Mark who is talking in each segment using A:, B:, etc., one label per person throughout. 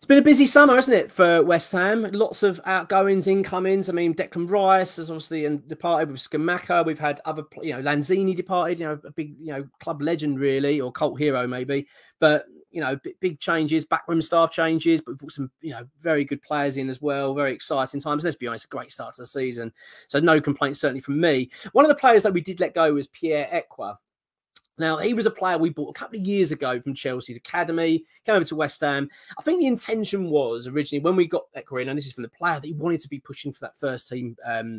A: been a busy summer, hasn't it, for West Ham? Lots of outgoings, incomings. I mean, Declan Rice has obviously departed with Scamacca. We've had other, Lanzini departed, a big, club legend really, or cult hero maybe. But, big changes, backroom staff changes, but we brought some, very good players in as well. Very exciting times. Let's be honest, a great start to the season. So no complaints, certainly from me. One of the players that we did let go was Pierre Ekwah. Now, he was a player we bought a couple of years ago from Chelsea's academy, came over to West Ham. I think the intention was originally when we got Ekwah in, and this is from the player, that he wanted to be pushing for that first team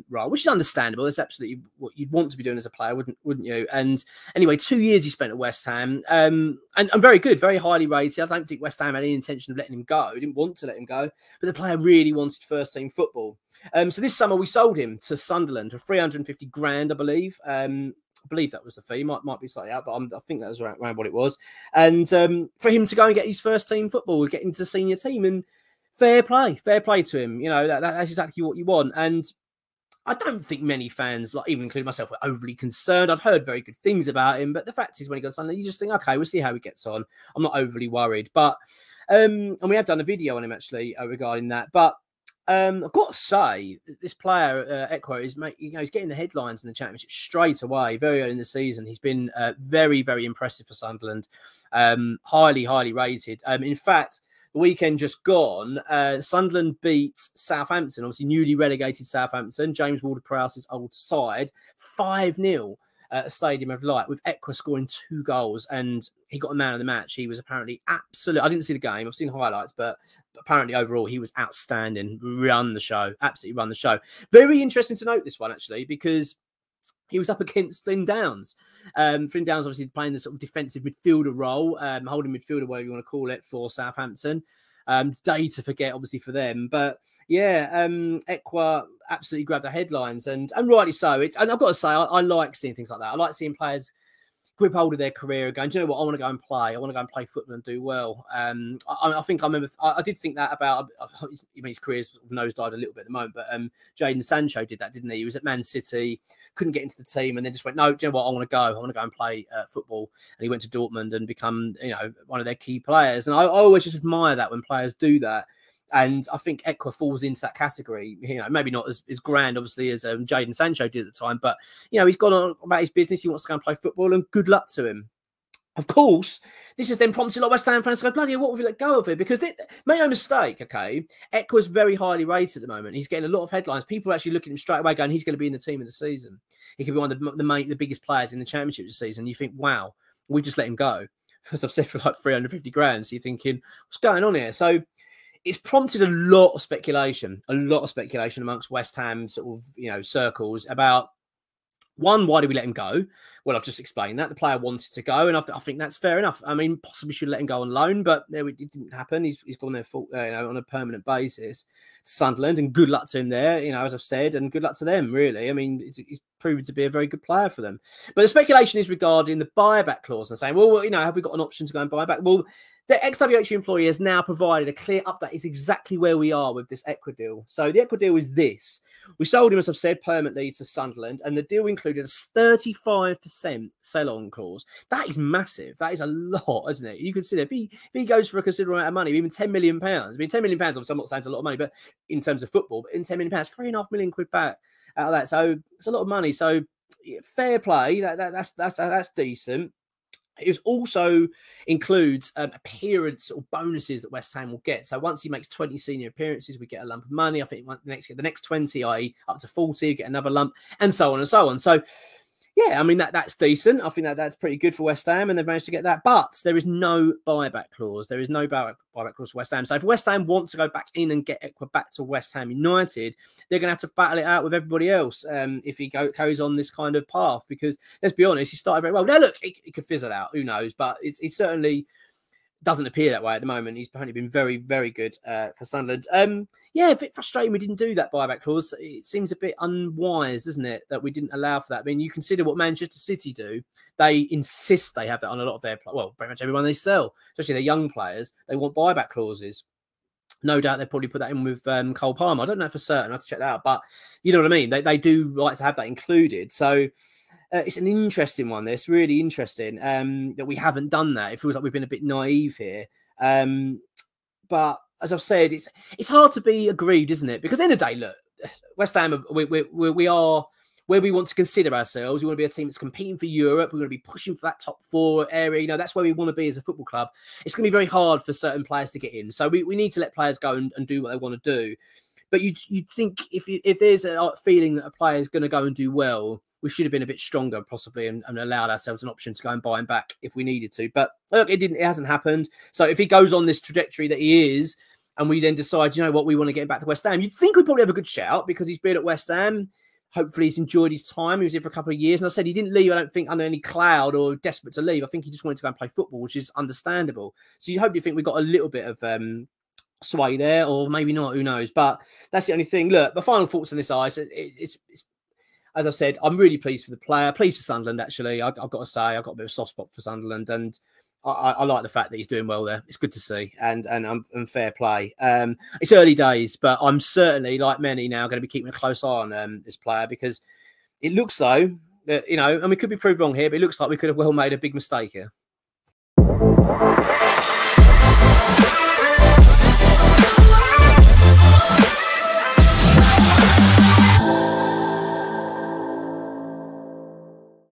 A: role, which is understandable. That's absolutely what you'd want to be doing as a player, wouldn't you? And anyway, 2 years he spent at West Ham, and very good, very highly rated. I don't think West Ham had any intention of letting him go. He didn't want to let him go, but the player really wanted first team football. So this summer we sold him to Sunderland for 350 grand, I believe. I believe that was the fee. Might be slightly out, but I think that was around what it was. And for him to go and get his first team football, get into the senior team, and fair play to him. That's exactly what you want. And I don't think many fans, like even including myself, were overly concerned. I'd heard very good things about him, but the fact is, when he got to Sunderland, you just think, okay, we'll see how he gets on. I'm not overly worried, but and we have done a video on him actually regarding that, but. I've got to say, this player, Ekwah, he's getting the headlines in the Championship straight away, very early in the season. He's been very, very impressive for Sunderland, highly, highly rated. In fact, the weekend just gone, Sunderland beat Southampton, obviously newly relegated Southampton, James Ward-Prowse's old side, 5-0. Stadium of Light, with Ekwah scoring 2 goals, and he got a man of the match. He was apparently absolutely, I didn't see the game, I've seen highlights, but apparently overall he was outstanding. Run the show, absolutely run the show. Very interesting to note this one actually, because he was up against Flynn Downs. Flynn Downs obviously playing the sort of defensive midfielder role, holding midfielder, whatever you want to call it, for Southampton. Day to forget, obviously, for them. But yeah, Ekwah absolutely grabbed the headlines, and rightly so. And I've got to say, I like seeing things like that. I like seeing players grip hold of their career and going, do you know what, I want to go and play. I want to go and play football and do well. I think I remember, I did think that about, his career's sort of nosedived a little bit at the moment, but Jadon Sancho did that, didn't he? He was at Man City, couldn't get into the team, and then just went, no, do you know what, I want to go. I want to go and play football. And he went to Dortmund and become, one of their key players. And I always just admire that when players do that. And I think Ekwah falls into that category. Maybe not as grand, obviously, as Jadon Sancho did at the time. But, he's gone on about his business. He wants to go and play football, and good luck to him. Of course, this has then prompted a lot of West Ham fans to go, bloody hell, what have we let go of it? Because, make no mistake, okay, Ekwah's very highly rated at the moment. He's getting a lot of headlines. People are actually looking at him straight away going, he's going to be in the team of the season. He could be one of the biggest players in the Championship this season. You think, wow, we just let him go. As I've said, for like 350 grand. So you're thinking, what's going on here? So it's prompted a lot of speculation amongst West Ham sort of, circles about, one, why did we let him go? Well, I've just explained that. The player wanted to go, and I think that's fair enough. I mean, possibly should let him go on loan, but it didn't happen. He's gone there on a permanent basis to Sunderland, and good luck to him there, as I've said, and good luck to them, really. I mean, he's proven to be a very good player for them. But the speculation is regarding the buyback clause and saying, well, have we got an option to go and buy back? Well, the ex-WHU employee has now provided a clear update. It's exactly where we are with this Ekwah deal. So the Ekwah deal is this. We sold him, as I've said, permanently to Sunderland, and the deal included a 35% sell-on clause. That is massive. That is a lot, isn't it? You consider if he goes for a considerable amount of money, even £10 million. I mean, £10 million, obviously I'm not saying it's a lot of money, but in terms of football, but in £10 million, £3.5 million back out of that. So it's a lot of money. So fair play. That's decent. It also includes appearance or bonuses that West Ham will get. So once he makes 20 senior appearances, we get a lump of money. I think the next 20, i.e. up to 40, get another lump, and so on and so on. So, yeah, I mean, that's decent. I think that's pretty good for West Ham, and they've managed to get that. But there is no buyback clause. There is no buyback clause for West Ham. So if West Ham want to go back in and get Ekwah back to West Ham United, they're going to have to battle it out with everybody else if he carries on this kind of path. Because, let's be honest, he started very well. Now, look, it could fizzle out. Who knows? But it certainly doesn't appear that way at the moment. He's apparently been very, very good for Sunderland. Yeah, a bit frustrating we didn't do that buyback clause. It seems a bit unwise, doesn't it, that we didn't allow for that. I mean, you consider what Manchester City do. They insist they have that on a lot of their, well, pretty much everyone they sell, especially their young players. They want buyback clauses. No doubt they'll probably put that in with Cole Palmer. I don't know for certain. I have to check that out. But you know what I mean? They do like to have that included. So it's an interesting one, this. Really interesting that we haven't done that. It feels like we've been a bit naive here. But as I've said, it's hard to be aggrieved, isn't it? Because at the end of the day, look, West Ham, we are where we want to consider ourselves. We want to be a team that's competing for Europe. We're going to be pushing for that top 4 area. You know, that's where we want to be as a football club. It's going to be very hard for certain players to get in. So we need to let players go and do what they want to do. But you'd think if there's a feeling that a player is going to go and do well, we should have been a bit stronger possibly and allowed ourselves an option to go and buy him back if we needed to. But look, it hasn't happened. So if he goes on this trajectory that he is, and we then decide, you know what, we want to get him back to West Ham, you'd think we'd probably have a good shout because he's been at West Ham. Hopefully he's enjoyed his time. He was here for a couple of years. And I said he didn't leave, I don't think, under any cloud or desperate to leave. I think he just wanted to go and play football, which is understandable. So you hope you think we got a little bit of sway there, or maybe not, who knows. But that's the only thing. Look, my final thoughts on this, it's as I've said, I'm really pleased for the player. Pleased for Sunderland, actually. I've got to say, I've got a bit of a soft spot for Sunderland. And I like the fact that he's doing well there. It's good to see, and fair play. It's early days, but I'm certainly, like many now, going to be keeping a close eye on this player because it looks though that, you know, and we could be proved wrong here, but it looks like we could have well made a big mistake here.